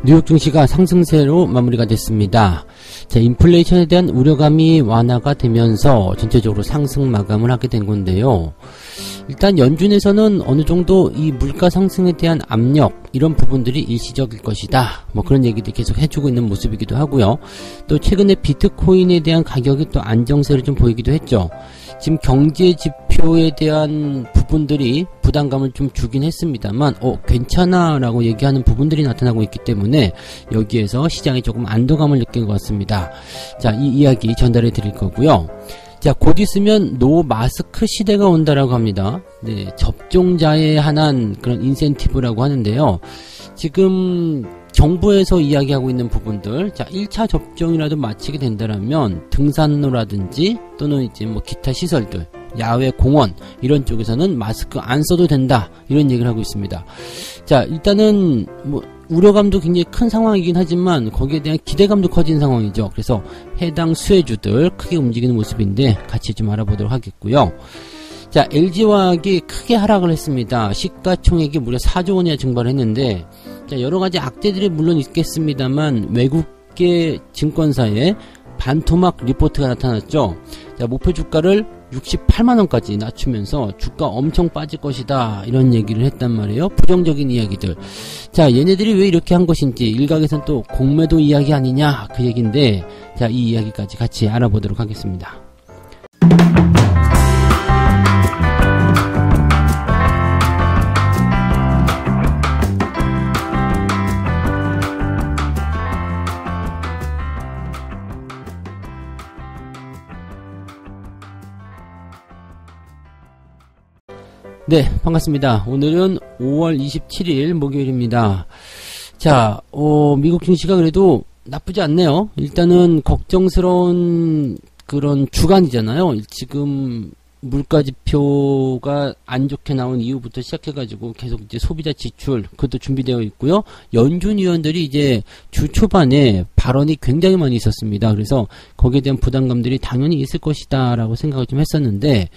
뉴욕 증시가 상승세로 마무리가 됐습니다. 자, 인플레이션에 대한 우려감이 완화가 되면서 전체적으로 상승 마감을 하게 된 건데요. 일단 연준에서는 어느 정도 이 물가 상승에 대한 압력, 이런 부분들이 일시적일 것이다, 뭐 그런 얘기도 계속 해주고 있는 모습이기도 하고요. 또 최근에 비트코인에 대한 가격이 또 안정세를 좀 보이기도 했죠. 지금 경제 지표에 대한 부분들이 부담감을 좀 주긴 했습니다만 괜찮아 라고 얘기하는 부분들이 나타나고 있기 때문에 여기에서 시장이 조금 안도감을 느낀 것 같습니다. 자, 이 이야기 전달해 드릴 거고요. 자, 곧 있으면 노 마스크 시대가 온다라고 합니다. 네, 접종자에 한한 그런 인센티브라고 하는데요. 지금 정부에서 이야기하고 있는 부분들, 자, 1차 접종이라도 마치게 된다라면 등산로라든지 또는 이제 뭐 기타 시설들, 야외 공원 이런 쪽에서는 마스크 안 써도 된다, 이런 얘기를 하고 있습니다. 자, 일단은 뭐 우려감도 굉장히 큰 상황이긴 하지만 거기에 대한 기대감도 커진 상황이죠. 그래서 해당 수혜주들 크게 움직이는 모습인데 같이 좀 알아보도록 하겠고요. 자, LG화학이 크게 하락을 했습니다. 시가총액이 무려 4조 원이나 증발을 했는데, 자, 여러가지 악재들이 물론 있겠습니다만 외국계 증권사에 반토막 리포트가 나타났죠. 자, 목표 주가를 68만원까지 낮추면서 주가 엄청 빠질 것이다, 이런 얘기를 했단 말이에요. 부정적인 이야기들. 자, 얘네들이 왜 이렇게 한 것인지 일각에서는 또 공매도 이야기 아니냐, 그 얘기인데, 자, 이 이야기까지 같이 알아보도록 하겠습니다. 네, 반갑습니다. 오늘은 5월 27일 목요일입니다. 자, 미국 증시가 그래도 나쁘지 않네요. 일단은 걱정스러운 그런 주간이잖아요. 지금 물가 지표가 안 좋게 나온 이후부터 시작해가지고 계속 이제 소비자 지출, 그것도 준비되어 있고요. 연준 위원들이 이제 주 초반에 발언이 굉장히 많이 있었습니다. 그래서 거기에 대한 부담감들이 당연히 있을 것이다 라고 생각을 좀 했었는데,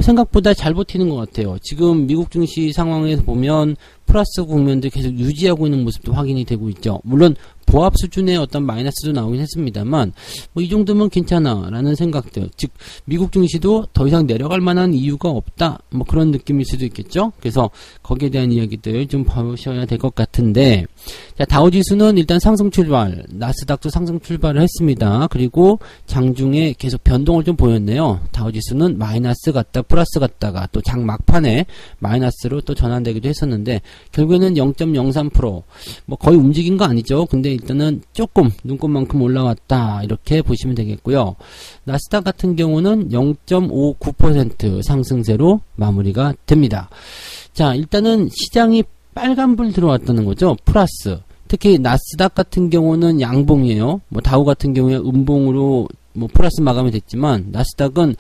생각보다 잘 버티는 것 같아요. 지금 미국 증시 상황에서 보면 플러스 국면도 계속 유지하고 있는 모습도 확인이 되고 있죠. 물론 보합 수준의 어떤 마이너스도 나오긴 했습니다만 뭐 이 정도면 괜찮아 라는 생각들, 즉 미국 증시도 더 이상 내려갈 만한 이유가 없다, 뭐 그런 느낌일 수도 있겠죠. 그래서 거기에 대한 이야기들 좀 보셔야 될 것 같은데, 자, 다우지수는 일단 상승 출발, 나스닥도 상승 출발을 했습니다. 그리고 장중에 계속 변동을 좀 보였네요. 다우지수는 마이너스 갔다 플러스 갔다가 또 장 막판에 마이너스로 또 전환되기도 했었는데 결국에는 0.03%, 뭐 거의 움직인 거 아니죠. 근데 일단은 조금 눈곱만큼 올라왔다, 이렇게 보시면 되겠고요. 나스닥 같은 경우는 0.59% 상승세로 마무리가 됩니다. 자, 일단은 시장이 빨간불 들어왔다는 거죠. 플러스. 특히 나스닥 같은 경우는 양봉이에요. 뭐 다우 같은 경우에 음봉으로 뭐 플러스 마감이 됐지만 나스닥은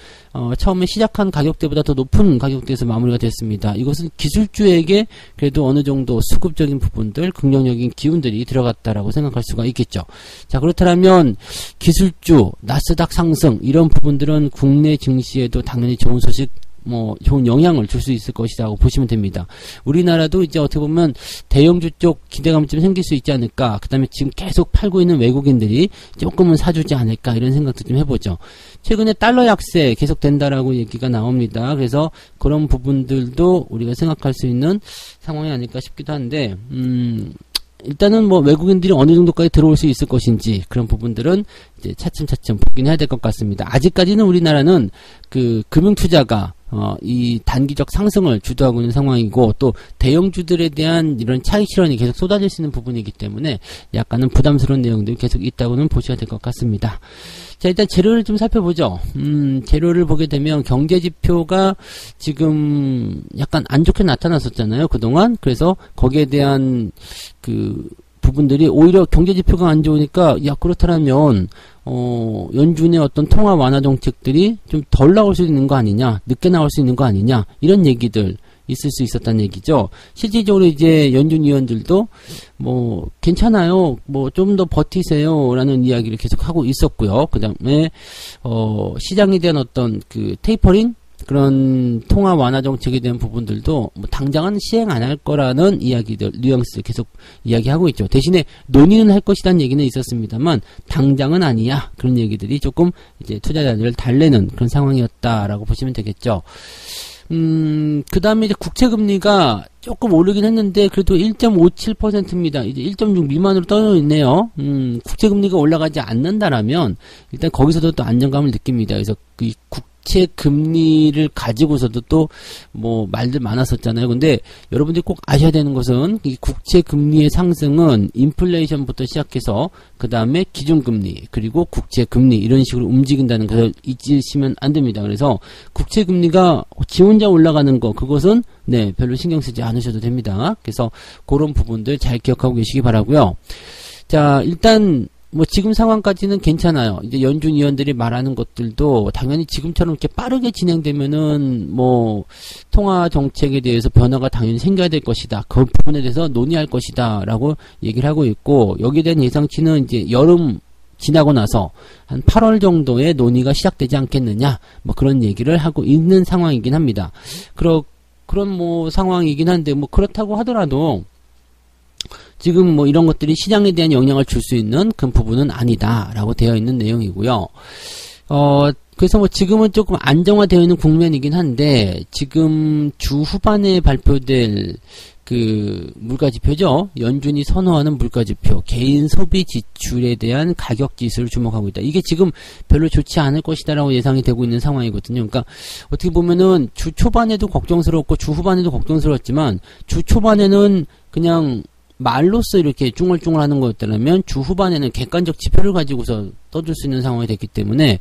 처음에 시작한 가격대보다 더 높은 가격대에서 마무리가 됐습니다. 이것은 기술주에게 그래도 어느 정도 수급적인 부분들, 긍정적인 기운들이 들어갔다라고 생각할 수가 있겠죠. 자, 그렇다면 기술주, 나스닥 상승 이런 부분들은 국내 증시에도 당연히 좋은 소식, 뭐 좋은 영향을 줄 수 있을 것이라고 보시면 됩니다. 우리나라도 이제 어떻게 보면 대형주 쪽 기대감이 좀 생길 수 있지 않을까, 그 다음에 지금 계속 팔고 있는 외국인들이 조금은 사주지 않을까, 이런 생각도 좀 해보죠. 최근에 달러 약세 계속 된다라고 얘기가 나옵니다. 그래서 그런 부분들도 우리가 생각할 수 있는 상황이 아닐까 싶기도 한데, 일단은 뭐 외국인들이 어느 정도까지 들어올 수 있을 것인지 그런 부분들은 이제 차츰차츰 보긴 해야 될 것 같습니다. 아직까지는 우리나라는 그 금융투자가 이 단기적 상승을 주도하고 있는 상황이고, 또 대형주들에 대한 이런 차익 실현이 계속 쏟아질 수 있는 부분이기 때문에 약간은 부담스러운 내용들이 계속 있다고는 보셔야 될 것 같습니다. 자, 일단 재료를 좀 살펴보죠. 재료를 보게 되면 경제지표가 지금 약간 안 좋게 나타났었잖아요, 그동안. 그래서 거기에 대한 그 부분들이 오히려 경제지표가 안 좋으니까, 야, 그렇다면 연준의 어떤 통화 완화 정책들이 좀 덜 나올 수 있는 거 아니냐, 늦게 나올 수 있는 거 아니냐, 이런 얘기들 있을 수 있었다는 얘기죠. 실질적으로 이제 연준 위원들도 뭐 괜찮아요, 뭐 좀 더 버티세요 라는 이야기를 계속 하고 있었고요. 그 다음에 시장에 대한 어떤 그 테이퍼링, 그런 통화 완화 정책에 대한 부분들도 뭐 당장은 시행 안 할 거라는 이야기들, 뉘앙스 계속 이야기하고 있죠. 대신에 논의는 할 것이라는 얘기는 있었습니다만 당장은 아니야. 그런 얘기들이 조금 이제 투자자들을 달래는 그런 상황이었다라고 보시면 되겠죠. 그 다음에 이제 국채금리가 조금 오르긴 했는데, 그래도 1.57%입니다. 이제 1.6 미만으로 떠 있네요. 국채금리가 올라가지 않는다라면, 일단 거기서도 또 안정감을 느낍니다. 그래서 그 국채 금리를 가지고서도 또 뭐 말들 많았었잖아요. 근데 여러분들이 꼭 아셔야 되는 것은 이 국채 금리의 상승은 인플레이션부터 시작해서 그 다음에 기준금리 그리고 국채 금리 이런 식으로 움직인다는 것을 잊으시면 안 됩니다. 그래서 국채 금리가 지 혼자 올라가는 거 그것은 네 별로 신경 쓰지 않으셔도 됩니다. 그래서 그런 부분들 잘 기억하고 계시기 바라고요. 자, 일단 뭐 지금 상황까지는 괜찮아요. 이제 연준 위원들이 말하는 것들도 당연히 지금처럼 이렇게 빠르게 진행되면은 뭐 통화 정책에 대해서 변화가 당연히 생겨야 될 것이다. 그 부분에 대해서 논의할 것이다라고 얘기를 하고 있고, 여기에 대한 예상치는 이제 여름 지나고 나서 한 8월 정도에 논의가 시작되지 않겠느냐, 뭐 그런 얘기를 하고 있는 상황이긴 합니다. 그런 뭐 상황이긴 한데, 뭐 그렇다고 하더라도 지금 뭐 이런 것들이 시장에 대한 영향을 줄 수 있는 그 부분은 아니다라고 되어 있는 내용이고요. 그래서 뭐 지금은 조금 안정화되어 있는 국면이긴 한데, 지금 주 후반에 발표될 그 물가지표죠. 연준이 선호하는 물가지표, 개인 소비 지출에 대한 가격 지수를 주목하고 있다. 이게 지금 별로 좋지 않을 것이다라고 예상이 되고 있는 상황이거든요. 그러니까 어떻게 보면은 주 초반에도 걱정스럽고 주 후반에도 걱정스럽지만, 주 초반에는 그냥 말로써 이렇게 쭝얼쭝얼 하는 거였다면 주 후반에는 객관적 지표를 가지고서 떠들 수 있는 상황이 됐기 때문에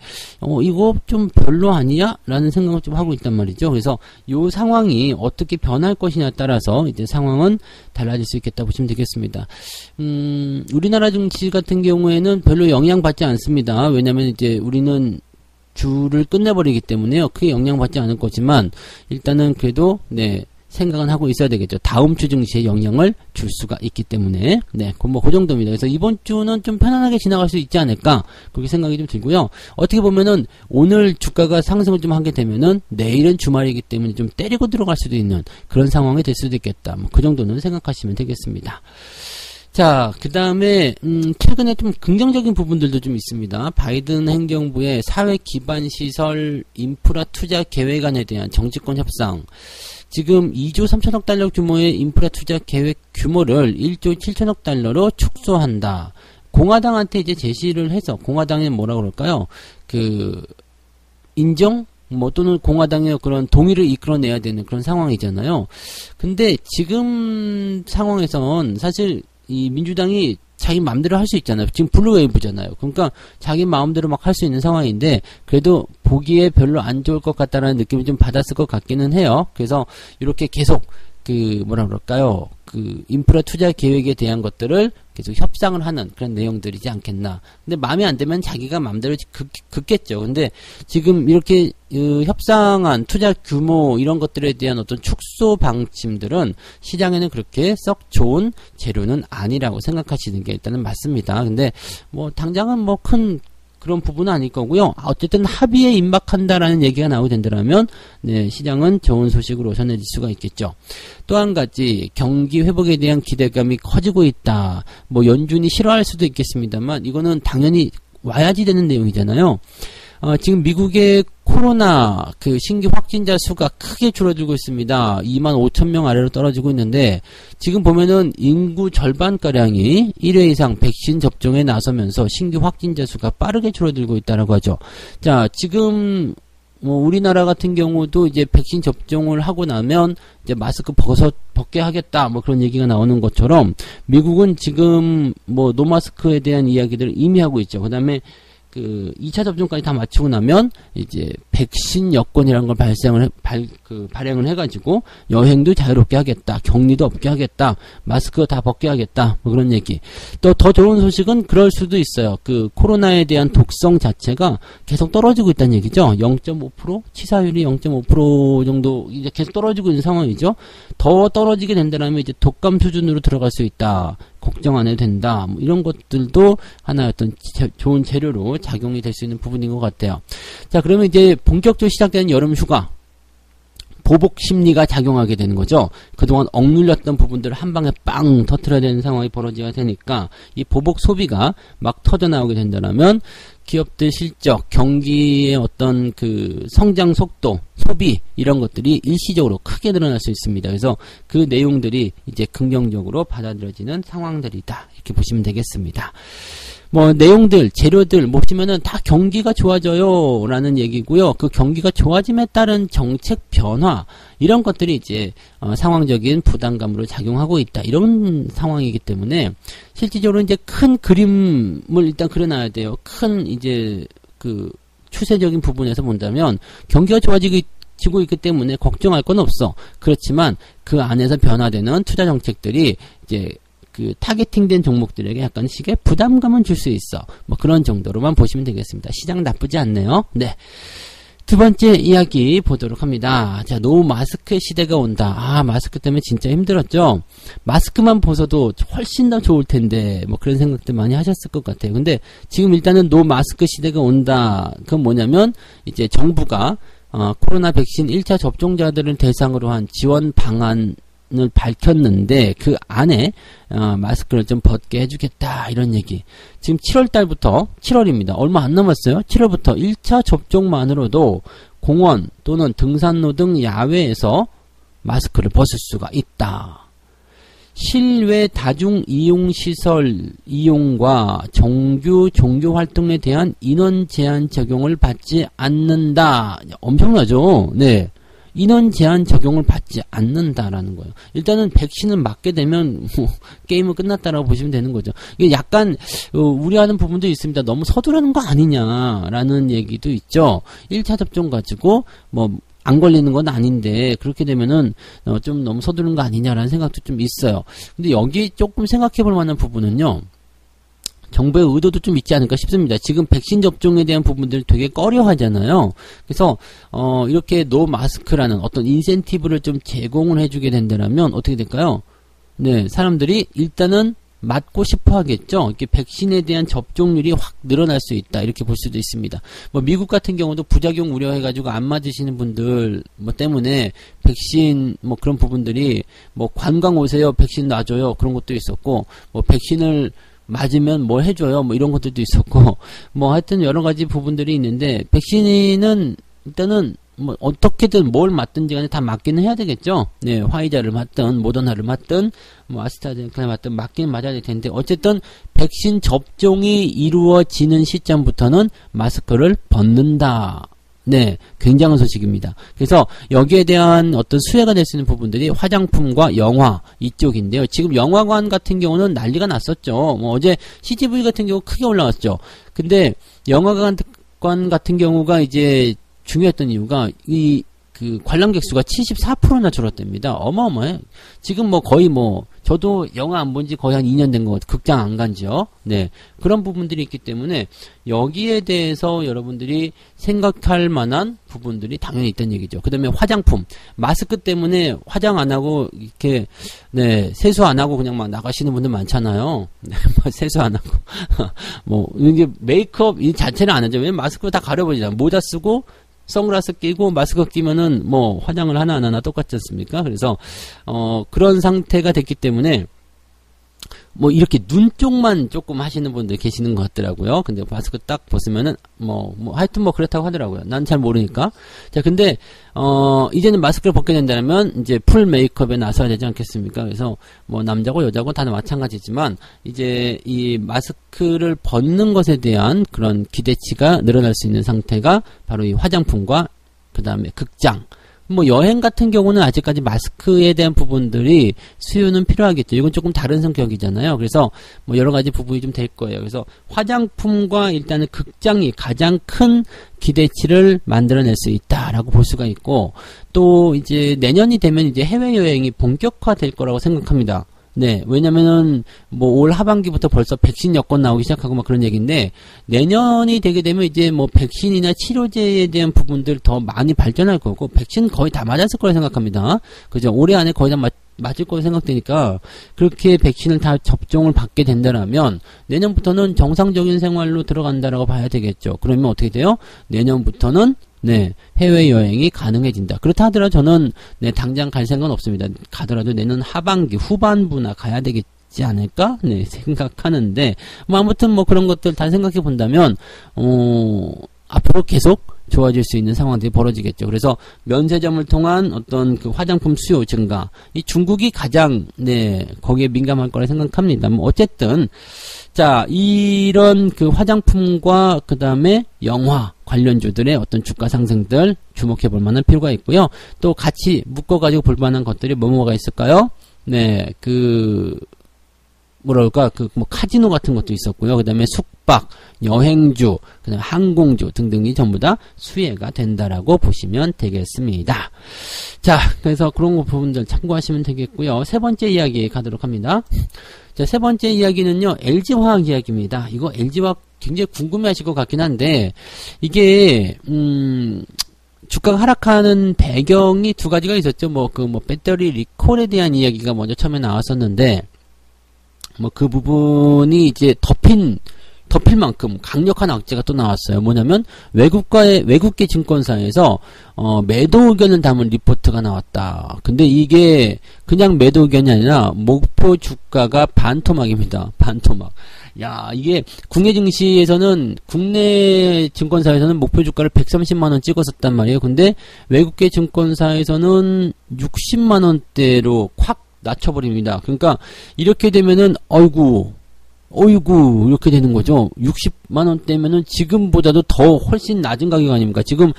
이거 좀 별로 아니야? 라는 생각을 좀 하고 있단 말이죠. 그래서 이 상황이 어떻게 변할 것이냐에 따라서 이제 상황은 달라질 수 있겠다 보시면 되겠습니다. 우리나라 증시 같은 경우에는 별로 영향받지 않습니다. 왜냐면 이제 우리는 주를 끝내버리기 때문에요. 크게 영향받지 않을 거지만 일단은 그래도 네 생각은 하고 있어야 되겠죠. 다음 주 증시에 영향을 줄 수가 있기 때문에. 네, 그 정도입니다. 그래서 이번 주는 좀 편안하게 지나갈 수 있지 않을까, 그렇게 생각이 좀 들고요. 어떻게 보면은 오늘 주가가 상승을 좀 하게 되면은 내일은 주말이기 때문에 좀 때리고 들어갈 수도 있는 그런 상황이 될 수도 있겠다. 뭐 그 정도는 생각하시면 되겠습니다. 자, 그 다음에 최근에 좀 긍정적인 부분들도 좀 있습니다. 바이든 행정부의 사회 기반 시설 인프라 투자 계획안에 대한 정치권 협상. 지금 2조 3천억 달러 규모의 인프라 투자 계획 규모를 1조 7천억 달러로 축소한다. 공화당한테 이제 제시를 해서, 공화당에 뭐라 그럴까요? 인정? 또는 공화당의 그런 동의를 이끌어내야 되는 그런 상황이잖아요. 근데 지금 상황에선 사실 이 민주당이 자기 마음대로 할 수 있잖아요. 지금 블루웨이브잖아요. 그러니까 자기 마음대로 막 할 수 있는 상황인데, 그래도 보기에 별로 안 좋을 것 같다라는 느낌을 좀 받았을 것 같기는 해요. 그래서 이렇게 계속 인프라 투자 계획에 대한 것들을 계속 협상을 하는 그런 내용들이지 않겠나. 근데 마음에 안 들면 자기가 마음대로 긋겠죠. 근데 지금 이렇게 협상한 투자 규모 이런 것들에 대한 어떤 축소 방침들은 시장에는 그렇게 썩 좋은 재료는 아니라고 생각하시는 게 일단은 맞습니다. 근데 뭐 당장은 뭐 큰 그런 부분은 아닐 거고요. 어쨌든 합의에 임박한다라는 얘기가 나오게 된다면 네, 시장은 좋은 소식으로 전해질 수가 있겠죠. 또 한 가지, 경기 회복에 대한 기대감이 커지고 있다. 뭐 연준이 싫어할 수도 있겠습니다만 이거는 당연히 와야지 되는 내용이잖아요. 지금 미국의 코로나 신규 확진자 수가 크게 줄어들고 있습니다. 25,000명 아래로 떨어지고 있는데, 지금 보면은 인구 절반가량이 1회 이상 백신 접종에 나서면서 신규 확진자 수가 빠르게 줄어들고 있다라고 하죠. 자, 지금 우리나라 같은 경우도 이제 백신 접종을 하고 나면 이제 마스크 벗게 하겠다, 뭐 그런 얘기가 나오는 것처럼 미국은 지금 노마스크에 대한 이야기들을 이미 하고 있죠. 그 다음에 2차 접종까지 다 마치고 나면 이제 백신 여권이라는 걸 발행을 해가지고 여행도 자유롭게 하겠다, 격리도 없게 하겠다, 마스크 다 벗게 하겠다, 뭐 그런 얘기. 또 더 좋은 소식은 그럴 수도 있어요. 코로나에 대한 독성 자체가 계속 떨어지고 있다는 얘기죠. 0.5%? 치사율이 0.5% 정도 이제 계속 떨어지고 있는 상황이죠. 더 떨어지게 된다면 이제 독감 수준으로 들어갈 수 있다. 걱정 안 해도 된다. 뭐 이런 것들도 하나의 어떤 좋은 재료로 작용이 될 수 있는 부분인 것 같아요. 자, 그러면 이제 본격적으로 시작되는 여름 휴가. 보복 심리가 작용하게 되는 거죠. 그동안 억눌렸던 부분들을 한 방에 빵 터트려야 되는 상황이 벌어지게 되니까 이 보복 소비가 막 터져나오게 된다면 기업들 실적, 경기의 어떤 그 성장 속도, 소비 이런 것들이 일시적으로 크게 늘어날 수 있습니다. 그래서 그 내용들이 이제 긍정적으로 받아들여지는 상황들이다. 이렇게 보시면 되겠습니다. 뭐 내용들, 재료들 보시면은 다 경기가 좋아져요 라는 얘기고요. 그 경기가 좋아짐에 따른 정책 변화 이런 것들이 이제 상황적인 부담감으로 작용하고 있다. 이런 상황이기 때문에 실질적으로 이제 큰 그림을 일단 그려놔야 돼요. 큰 이제 그 추세적인 부분에서 본다면 경기가 좋아지고 있기 때문에 걱정할 건 없어. 그렇지만 그 안에서 변화되는 투자 정책들이 이제 그 타겟팅된 종목들에게 약간씩의 부담감은 줄 수 있어. 뭐 그런 정도로만 보시면 되겠습니다. 시장 나쁘지 않네요. 네. 두 번째 이야기 보도록 합니다. 자, 노 마스크의 시대가 온다. 아, 마스크 때문에 진짜 힘들었죠? 마스크만 벗어도 훨씬 더 좋을 텐데, 뭐 그런 생각들 많이 하셨을 것 같아요. 근데 지금 일단은 노 마스크 시대가 온다. 그건 뭐냐면, 이제 정부가, 코로나 백신 1차 접종자들을 대상으로 한 지원 방안을 밝혔는데 그 안에 마스크를 좀 벗게 해주겠다 이런 얘기. 지금 7월달부터 7월입니다. 얼마 안 남았어요. 7월부터 1차 접종만으로도 공원 또는 등산로 등 야외에서 마스크를 벗을 수가 있다. 실외 다중 이용시설 이용과 정규 종교 활동에 대한 인원 제한 적용을 받지 않는다. 엄청나죠? 네. 인원 제한 적용을 받지 않는다라는 거예요. 일단은 백신을 맞게 되면 뭐 게임은 끝났다라고 보시면 되는 거죠. 이게 약간 우려하는 부분도 있습니다. 너무 서두르는 거 아니냐라는 얘기도 있죠. 1차 접종 가지고 뭐 안 걸리는 건 아닌데 그렇게 되면은 좀 너무 서두르는 거 아니냐라는 생각도 좀 있어요. 근데 여기 조금 생각해 볼 만한 부분은요. 정부의 의도도 좀 있지 않을까 싶습니다. 지금 백신 접종에 대한 부분들을 되게 꺼려 하잖아요. 그래서 이렇게 노 마스크라는 어떤 인센티브를 좀 제공을 해주게 된다면 어떻게 될까요? 네, 사람들이 일단은 맞고 싶어 하겠죠. 이렇게 백신에 대한 접종률이 확 늘어날 수 있다. 이렇게 볼 수도 있습니다. 뭐 미국 같은 경우도 부작용 우려해가지고 안 맞으시는 분들 뭐 때문에 백신 뭐 그런 부분들이 뭐 관광 오세요. 백신 놔줘요. 그런 것도 있었고 뭐 백신을 맞으면 뭘 해줘요. 뭐 이런 것들도 있었고 뭐 하여튼 여러 가지 부분들이 있는데 백신은 일단은 뭐 어떻게든 뭘 맞든지 간에 다 맞기는 해야 되겠죠. 네, 화이자를 맞든 모더나를 맞든 뭐 아스트라제네카를 맞든 맞긴 맞아야 될 텐데 어쨌든 백신 접종이 이루어지는 시점부터는 마스크를 벗는다. 네, 굉장한 소식입니다. 그래서 여기에 대한 어떤 수혜가 될 수 있는 부분들이 화장품과 영화 이쪽인데요. 지금 영화관 같은 경우는 난리가 났었죠. 뭐 어제 CGV 같은 경우 크게 올라왔죠. 근데 영화관 같은 경우가 이제 중요했던 이유가 그 관람객 수가 74%나 줄었답니다. 어마어마해. 지금 뭐 거의 뭐 저도 영화 안 본 지 거의 한 2년 된 것 같아요. 극장 안 간지요. 네. 그런 부분들이 있기 때문에 여기에 대해서 여러분들이 생각할 만한 부분들이 당연히 있다는 얘기죠. 그 다음에 화장품. 마스크 때문에 화장 안 하고 이렇게 네, 세수 안 하고 그냥 막 나가시는 분들 많잖아요. 네, 세수 안 하고. 뭐 이게 메이크업 이 자체는 안 하죠. 왜냐면 마스크 다 가려버리잖아요. 모자 쓰고 선글라스 끼고 마스크 끼면은 뭐 화장을 하나 안 하나 똑같지 않습니까? 그래서 그런 상태가 됐기 때문에 뭐 이렇게 눈 쪽만 조금 하시는 분들 계시는 것 같더라고요. 근데 마스크 딱 벗으면은 뭐 하여튼 뭐 그렇다고 하더라고요. 난 잘 모르니까. 자, 근데 이제는 마스크를 벗게 된다면 이제 풀 메이크업에 나서야 되지 않겠습니까? 그래서 뭐 남자고 여자고 다 마찬가지지만 이제 이 마스크를 벗는 것에 대한 그런 기대치가 늘어날 수 있는 상태가 바로 이 화장품과 그 다음에 극장. 뭐 여행 같은 경우는 아직까지 마스크에 대한 부분들이 수요는 필요하겠죠. 이건 조금 다른 성격이잖아요. 그래서 뭐 여러 가지 부분이 좀 될 거예요. 그래서 화장품과 일단은 극장이 가장 큰 기대치를 만들어낼 수 있다라고 볼 수가 있고 또 이제 내년이 되면 이제 해외여행이 본격화될 거라고 생각합니다. 네, 왜냐면은, 뭐, 올 하반기부터 벌써 백신 여권 나오기 시작하고 막 그런 얘기인데, 내년이 되게 되면 이제 뭐, 백신이나 치료제에 대한 부분들 더 많이 발전할 거고, 백신 거의 다 맞았을 거라 생각합니다. 그죠? 올해 안에 거의 다 맞을 거라 생각되니까, 그렇게 백신을 다 접종을 받게 된다라면, 내년부터는 정상적인 생활로 들어간다라고 봐야 되겠죠. 그러면 어떻게 돼요? 내년부터는 네, 해외여행이 가능해진다. 그렇다 하더라도 저는, 네, 당장 갈 생각은 없습니다. 가더라도 내년 하반기, 후반부나 가야 되겠지 않을까? 네, 생각하는데, 뭐, 아무튼 뭐 그런 것들 다 생각해 본다면, 앞으로 계속 좋아질 수 있는 상황들이 벌어지겠죠. 그래서 면세점을 통한 어떤 그 화장품 수요 증가, 이 중국이 가장, 네, 거기에 민감할 거라 생각합니다. 뭐, 어쨌든, 자, 이런 그 화장품과 그 다음에 영화 관련주들의 어떤 주가 상승들 주목해 볼 만한 필요가 있고요. 또 같이 묶어가지고 볼 만한 것들이 뭐가 있을까요? 네, 뭐랄까, 뭐, 카지노 같은 것도 있었고요. 그 다음에 숙박, 여행주, 그 다음에 항공주 등등이 전부 다 수혜가 된다라고 보시면 되겠습니다. 자, 그래서 그런 부분들 참고하시면 되겠고요. 세 번째 이야기 가도록 합니다. 자, 세 번째 이야기는요, LG화학 이야기입니다. 이거 LG화학 굉장히 궁금해 하실 것 같긴 한데, 이게, 주가가 하락하는 배경이 두 가지가 있었죠. 배터리 리콜에 대한 이야기가 먼저 처음에 나왔었는데, 그 부분이 이제 덮일 만큼 강력한 악재가 또 나왔어요. 뭐냐면, 외국계 증권사에서, 매도 의견을 담은 리포트가 나왔다. 근데 이게 그냥 매도 의견이 아니라, 목표 주가가 반토막입니다. 반토막. 야, 이게 국내 증시에서는, 국내 증권사에서는 목표 주가를 130만원 찍었었단 말이에요. 근데 외국계 증권사에서는 60만원대로 확 낮춰버립니다. 그러니까 이렇게 되면은 어이구 이렇게 되는 거죠. 60만원대면은 지금보다도 더 훨씬 낮은 가격 아닙니까? 지금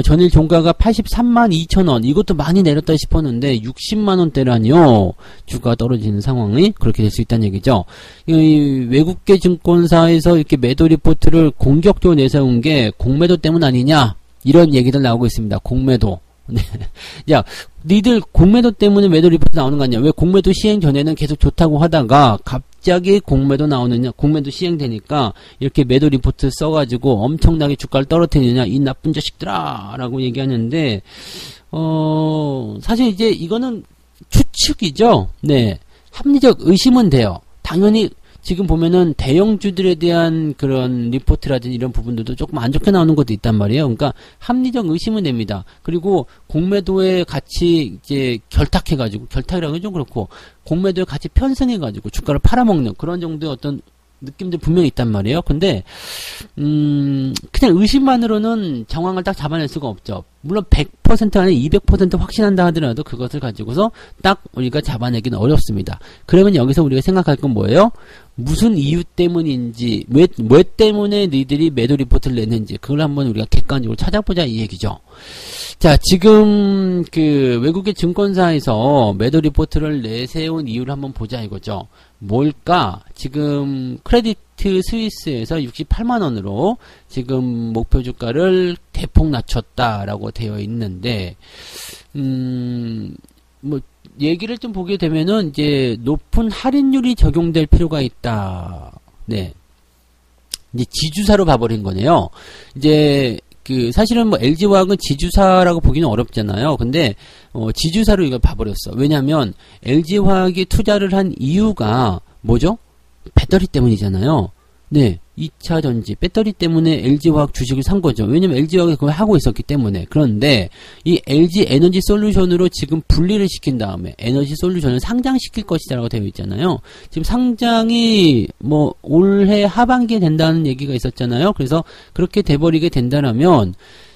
전일 종가가 83만 2천원, 이것도 많이 내렸다 싶었는데 60만원대라니요. 주가가 떨어지는 상황이 그렇게 될 수 있다는 얘기죠. 이 외국계 증권사에서 이렇게 매도 리포트를 공격적으로 내세운 게 공매도 때문 아니냐, 이런 얘기들 나오고 있습니다. 공매도. 네. 야, 니들 공매도 때문에 매도 리포트 나오는 거 아니야? 왜 공매도 시행 전에는 계속 좋다고 하다가 갑자기 공매도 나오느냐? 공매도 시행되니까 이렇게 매도 리포트 써가지고 엄청나게 주가를 떨어뜨리느냐? 이 나쁜 자식들아! 라고 얘기하는데, 사실 이제 이거는 추측이죠? 네. 합리적 의심은 돼요. 당연히 지금 보면은 대형주들에 대한 그런 리포트라든지 이런 부분들도 조금 안 좋게 나오는 것도 있단 말이에요. 그러니까 합리적 의심은 됩니다. 그리고 공매도에 같이 이제 결탁이라고 하면 좀 그렇고, 공매도에 같이 편승해가지고 주가를 팔아먹는 그런 정도의 어떤 느낌들 분명히 있단 말이에요. 근데 그냥 의심만으로는 정황을 딱 잡아낼 수가 없죠. 물론 100% 아니라 200% 확신한다 하더라도 그것을 가지고서 딱 우리가 잡아내기는 어렵습니다. 그러면 여기서 우리가 생각할 건 뭐예요? 무슨 이유 때문인지, 왜 때문에 니들이 매도 리포트를 냈는지, 그걸 한번 우리가 객관적으로 찾아보자, 이 얘기죠. 자, 지금 외국의 증권사에서 매도 리포트를 내세운 이유를 한번 보자, 이거죠. 뭘까? 지금 크레디트 스위스에서 68만원으로 지금 목표 주가를 대폭 낮췄다라고 되어 있는데, 얘기를 좀 보게 되면은, 이제, 높은 할인율이 적용될 필요가 있다. 네. 이제 지주사로 봐버린 거네요. 이제, 사실은 LG화학은 지주사라고 보기는 어렵잖아요. 근데, 지주사로 이걸 봐버렸어. 왜냐면, LG화학이 투자를 한 이유가 뭐죠? 배터리 때문이잖아요. 네. 2차 전지, 배터리 때문에 LG화학 주식을 산 거죠. 왜냐면 LG화학이 그걸 하고 있었기 때문에. 그런데 이 LG 에너지 솔루션으로 지금 분리를 시킨 다음에 에너지 솔루션을 상장시킬 것이라고 되어 있잖아요. 지금 상장이 올해 하반기에 된다는 얘기가 있었잖아요. 그래서 그렇게 돼버리게 된다라면,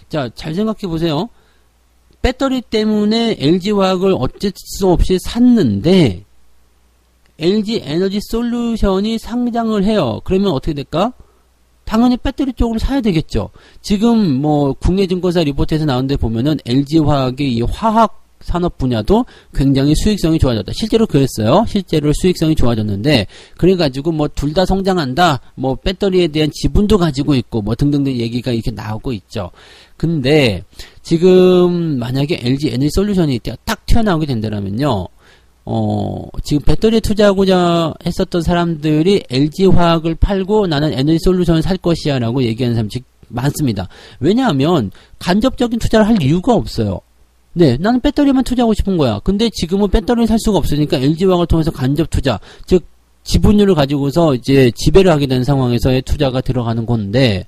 자, 잘 생각해 보세요. 배터리 때문에 LG화학을 어쩔 수 없이 샀는데 LG 에너지 솔루션이 상장을 해요. 그러면 어떻게 될까? 당연히 배터리 쪽으로 사야 되겠죠. 지금 국내 증권사 리포트에서 나온 데 보면은 LG화학의 이 화학 산업 분야도 굉장히 수익성이 좋아졌다. 실제로 그랬어요. 실제로 수익성이 좋아졌는데, 그래가지고 둘 다 성장한다. 배터리에 대한 지분도 가지고 있고 등등등 얘기가 이렇게 나오고 있죠. 근데 지금 만약에 LG 에너지 솔루션이 딱 튀어나오게 된다면요. 지금 배터리에 투자하고자 했었던 사람들이 LG화학을 팔고 나는 에너지 솔루션을 살 것이야 라고 얘기하는 사람들이 많습니다. 왜냐하면 간접적인 투자를 할 이유가 없어요. 네, 나는 배터리만 투자하고 싶은 거야. 근데 지금은 배터리를 살 수가 없으니까 LG화학을 통해서 간접 투자, 즉 지분율을 가지고서 이제 지배를 하게 되는 상황에서의 투자가 들어가는 건데,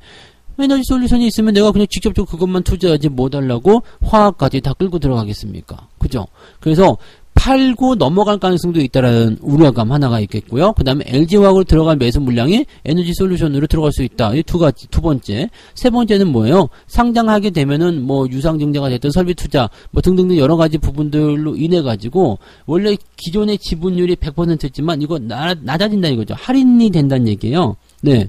에너지 솔루션이 있으면 내가 그냥 직접적으로 그것만 투자하지 뭐 달라고 화학까지 다 끌고 들어가겠습니까? 그죠? 그래서 팔고 넘어갈 가능성도 있다라는 우려감 하나가 있겠고요. 그 다음에 LG화학으로 들어갈 매수 물량이 에너지 솔루션으로 들어갈 수 있다. 이 두 번째. 세 번째는 뭐예요? 상장하게 되면은 뭐 유상증자가 됐든 설비 투자 뭐 등등등 여러 가지 부분들로 인해 가지고 원래 기존의 지분율이 100%였지만 이거 낮아진다 이거죠. 할인이 된다는 얘기예요. 네.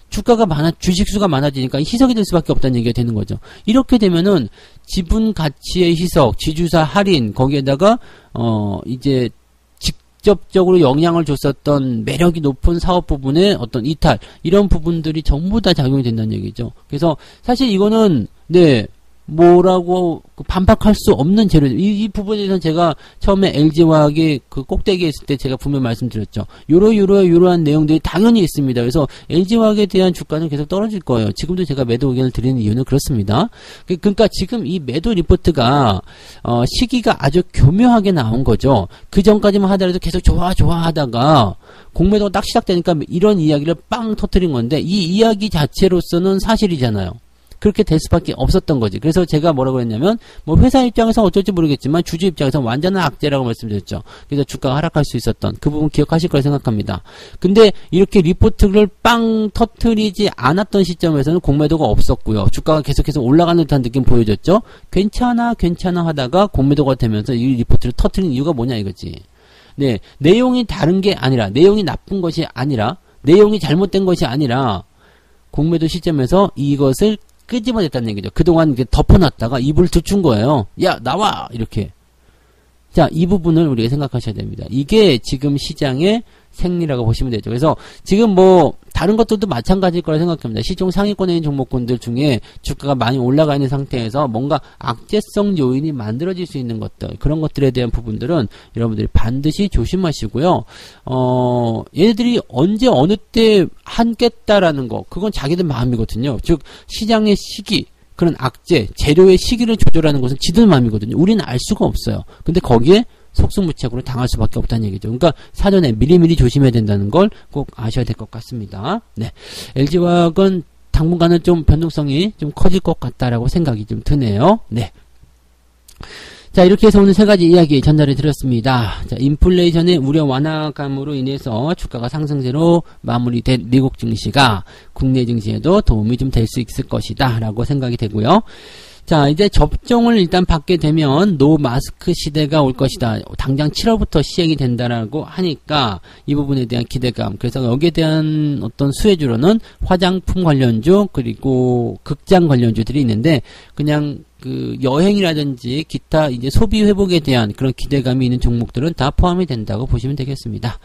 주가가 주식수가 많아지니까 희석이 될 수밖에 없다는 얘기가 되는 거죠. 이렇게 되면은 지분 가치의 희석, 지주사 할인, 거기에다가, 이제 직접적으로 영향을 줬었던 매력이 높은 사업 부분의 어떤 이탈, 이런 부분들이 전부 다 작용이 된다는 얘기죠. 그래서 사실 이거는, 네, 뭐라고 반박할 수 없는 재료죠. 이 부분에 대해서는 제가 처음에 LG화학이 그 꼭대기에 있을 때 제가 분명히 말씀드렸죠. 요러한 내용들이 당연히 있습니다. 그래서 LG화학에 대한 주가는 계속 떨어질 거예요. 지금도 제가 매도 의견을 드리는 이유는 그렇습니다. 그러니까 지금 이 매도 리포트가 시기가 아주 교묘하게 나온 거죠. 그 전까지만 하더라도 계속 좋아 하다가 공매도가 딱 시작되니까 이런 이야기를 빵 터뜨린 건데 이 이야기 자체로서는 사실이잖아요. 그렇게 될 수밖에 없었던 거지. 그래서 제가 뭐라고 했냐면 뭐 회사 입장에서 어쩔지 모르겠지만 주주 입장에서 완전한 악재라고 말씀드렸죠. 그래서 주가가 하락할 수 있었던 그 부분 기억하실 거라 생각합니다. 근데 이렇게 리포트를 빵 터뜨리지 않았던 시점에서는 공매도가 없었고요. 주가가 계속해서 올라가는 듯한 느낌 보여줬죠. 괜찮아 하다가 공매도가 되면서 이 리포트를 터뜨린 이유가 뭐냐 이거지. 네, 내용이 다른 게 아니라 내용이 나쁜 것이 아니라 내용이 잘못된 것이 아니라 공매도 시점에서 이것을 끄집어냈다는 얘기죠. 그동안 덮어놨다가 입을 들춘 거예요. 야, 나와! 이렇게. 자, 이 부분을 우리가 생각하셔야 됩니다. 이게 지금 시장의 생리라고 보시면 되죠. 그래서 지금 뭐 다른 것들도 마찬가지일 거라 생각합니다. 시총 상위권에 있는 종목군들 중에 주가가 많이 올라가 있는 상태에서 뭔가 악재성 요인이 만들어질 수 있는 것들, 그런 것들에 대한 부분들은 여러분들이 반드시 조심하시고요. 얘네들이 언제 어느 때 한겠다라는 거, 그건 자기들 마음이거든요. 즉 시장의 시기, 그런 악재, 재료의 시기를 조절하는 것은 지들 마음이거든요. 우리는 알 수가 없어요. 근데 거기에 속수무책으로 당할 수밖에 없다는 얘기죠. 그러니까 사전에 미리미리 조심해야 된다는 걸 꼭 아셔야 될 것 같습니다. 네, LG화학은 당분간은 좀 변동성이 좀 커질 것 같다라고 생각이 좀 드네요. 네. 자, 이렇게 해서 오늘 세 가지 이야기 전달해 드렸습니다. 자, 인플레이션의 우려 완화감으로 인해서 주가가 상승세로 마무리된 미국 증시가 국내 증시에도 도움이 좀 될 수 있을 것이다 라고 생각이 되고요. 자, 이제 접종을 일단 받게 되면 노 마스크 시대가 올 것이다. 당장 7월부터 시행이 된다라고 하니까 이 부분에 대한 기대감. 그래서 여기에 대한 어떤 수혜주로는 화장품 관련주 그리고 극장 관련주들이 있는데 그냥 그 여행이라든지 기타 이제 소비 회복에 대한 그런 기대감이 있는 종목들은 다 포함이 된다고 보시면 되겠습니다.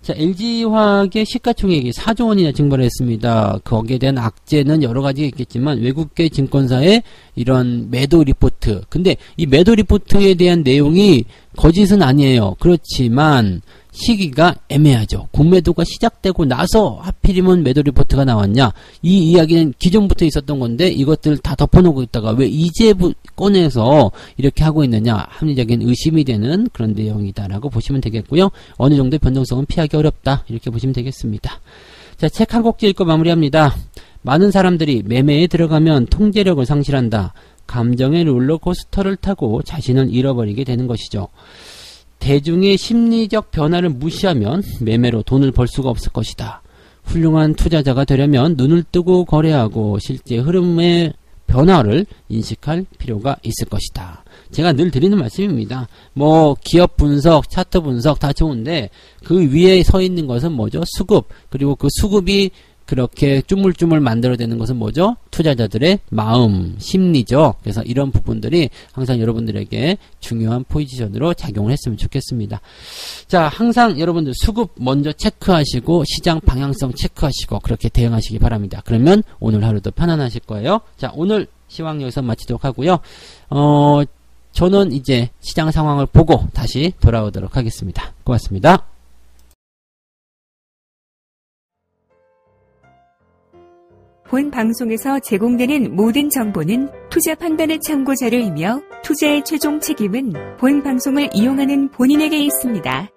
자, LG화학의 시가총액이 4조 원이나 증발을 했습니다. 거기에 대한 악재는 여러 가지가 있겠지만 외국계 증권사의 이런 매도 리포트. 근데 이 매도 리포트에 대한 내용이 거짓은 아니에요. 그렇지만 시기가 애매하죠. 공매도가 시작되고 나서 하필이면 매도 리포트가 나왔냐. 이 이야기는 기존부터 있었던 건데 이것들 다 덮어놓고 있다가 왜 이제 꺼내서 이렇게 하고 있느냐. 합리적인 의심이 되는 그런 내용이다라고 보시면 되겠고요. 어느 정도의 변동성은 피하기 어렵다. 이렇게 보시면 되겠습니다. 자, 책 한 곡지 읽고 마무리합니다. 많은 사람들이 매매에 들어가면 통제력을 상실한다. 감정의 롤러코스터를 타고 자신을 잃어버리게 되는 것이죠. 대중의 심리적 변화를 무시하면 매매로 돈을 벌 수가 없을 것이다. 훌륭한 투자자가 되려면 눈을 뜨고 거래하고 실제 흐름의 변화를 인식할 필요가 있을 것이다. 제가 늘 드리는 말씀입니다. 뭐 기업 분석, 차트 분석 다 좋은데 그 위에 서 있는 것은 뭐죠? 수급. 그리고 그 수급이 그렇게 쭈물쭈물 만들어내는 것은 뭐죠? 투자자들의 마음, 심리죠. 그래서 이런 부분들이 항상 여러분들에게 중요한 포지션으로 작용을 했으면 좋겠습니다. 자, 항상 여러분들 수급 먼저 체크하시고 시장 방향성 체크하시고 그렇게 대응하시기 바랍니다. 그러면 오늘 하루도 편안하실 거예요. 자, 오늘 시황 여기서 마치도록 하고요. 저는 이제 시장 상황을 보고 다시 돌아오도록 하겠습니다. 고맙습니다. 본 방송에서 제공되는 모든 정보는 투자 판단의 참고 자료이며 투자의 최종 책임은 본 방송을 이용하는 본인에게 있습니다.